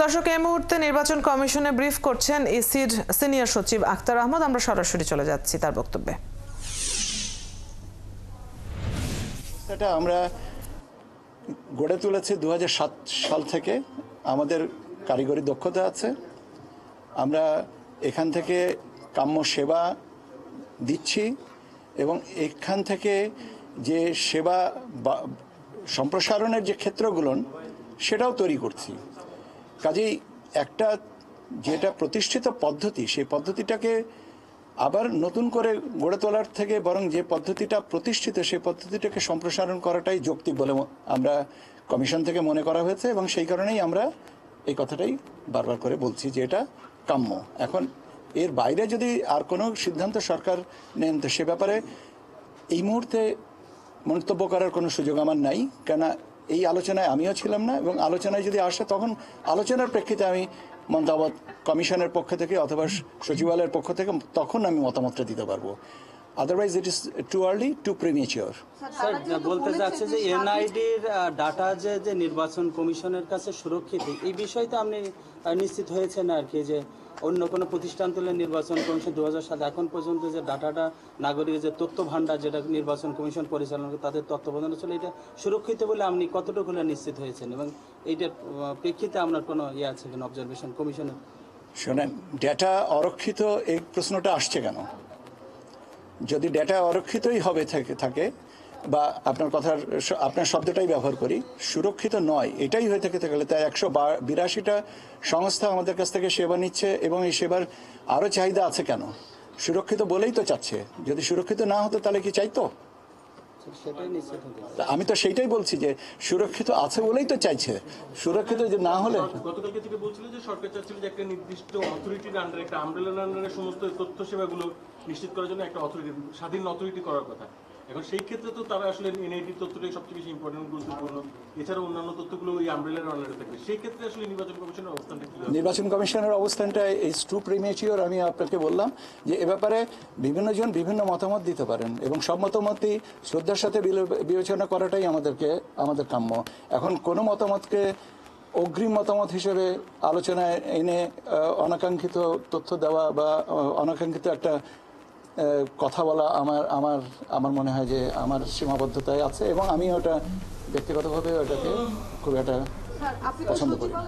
দর্শক, এই মুহূর্তে নির্বাচন কমিশনে ব্রিফ করছেন ইসির সিনিয়র সচিব আখতার আহমদ। আমরা সরাসরি চলে যাচ্ছি তার বক্তব্যে। এটা আমরা গড়ে তুলেছি 2007 সাল থেকে। আমাদের কারিগরি দক্ষতা আছে, আমরা এখান থেকে কাম্য সেবা দিচ্ছি এবং এখান থেকে যে সেবা সম্প্রসারণের যে ক্ষেত্রগুলো সেটাও তৈরি করছি। কাজেই একটা যেটা প্রতিষ্ঠিত পদ্ধতি, সেই পদ্ধতিটাকে আবার নতুন করে গড়ে তোলার থেকে বরং যে পদ্ধতিটা প্রতিষ্ঠিত সেই পদ্ধতিটাকে সম্প্রসারণ করাটাই যৌক্তিক বলে আমরা কমিশন থেকে মনে করা হয়েছে এবং সেই কারণেই আমরা এই কথাটাই বারবার করে বলছি যে এটা কাম্য। এখন এর বাইরে যদি আর কোনো সিদ্ধান্ত সরকার নেন তো সে ব্যাপারে এই মুহূর্তে মন্তব্য করার কোনো সুযোগ আমার নাই, কেন এই আলোচনায় আমিও ছিলাম না এবং আলোচনায় যদি আসে তখন আলোচনার প্রেক্ষিতে আমি মতামত কমিশনের পক্ষ থেকে অথবা সচিবালয়ের পক্ষ থেকে তখন আমি মতামতটা দিতে পারবো। Otherwise it is too early, too premature. Sir, বলতে যাচ্ছে যে এনআইডির ডাটা যে নির্বাচন কমিশনের কাছে সুরক্ষিত, এই বিষয়টা আপনি নিশ্চিত হয়েছেন আর কি, যে অন্য কোনো প্রতিষ্ঠান তুলে নির্বাচন কমিশন 2007 এখন পর্যন্ত যে ডাটাটা নাগরিকের যে তথ্য ভান্ডার যেটা নির্বাচন কমিশন পরিচালনা করে তাদের তত্ত্বাবধানে চলে, এটা সুরক্ষিত বলে আপনি কতটুকু নিশ্চিত হয়েছেন এবং এইটার প্রেক্ষিতে আপনার কোনো আছে কিনা অবজারভেশন কমিশনের? শোনেন, ডেটা অরক্ষিত এই প্রশ্নটা আসছে কেন? যদি ডেটা অরক্ষিতই হবে থাকে বা আপনার শব্দটাই ব্যবহার করি, সুরক্ষিত নয় এটাই হয়ে থেকে গেলে তাই 182টা সংস্থা আমাদের কাছ থেকে সেবা নিচ্ছে এবং এই সেবার আরও চাহিদা আছে কেন? সুরক্ষিত বলেই তো চাচ্ছে। যদি সুরক্ষিত না হতো তাহলে কি চাইতো? আমি তো সেইটাই বলছি যে সুরক্ষিত আছে বলেই তো চাইছে। সুরক্ষিত যে না হলে গতকালকে থেকে বলছিল যে সরকার চাচ্ছিল যে একটা নির্দিষ্ট অথরিটির আন্ডারে, একটা আমব্রেলার আন্ডারে সমস্ত তথ্য সেবাগুলো নিশ্চিত করার জন্য একটা অথরিটি, স্বাধীন অথরিটি করার কথা। এখন সেই ক্ষেত্রে তো তারা আসলে এনআইডির তথ্যটাই সবচেয়ে বেশি ইম্পর্টেন্ট, গুরুত্বপূর্ণ। এছাড়াও অন্যান্য তথ্যগুলো ওই আমব্রেলার আন্ডারে থাকবে। সেই ক্ষেত্রে আসলে নির্বাচন কমিশনের অবস্থানটা কি? নির্বাচন কমিশনের অবস্থানটা ইজ টু প্রিমেচিওর। আমি আপনাকে বললাম যে এ ব্যাপারে বিভিন্ন জন বিভিন্ন মতামত দিতে পারেন এবং সব মতামতই শ্রদ্ধার সাথে বিবেচনা করাটাই আমাদের কাম্য। এখন কোনো মতামতকে অগ্রিম মতামত হিসেবে আলোচনায় এনে অনাকাঙ্ক্ষিত তথ্য দেওয়া বা অনাকাঙ্ক্ষিত একটা কথা বলা আমার মনে হয় যে আমার সীমাবদ্ধতায় আছে এবং আমি ওটা ব্যক্তিগতভাবে ওটাকে খুব একটা পছন্দ করি না।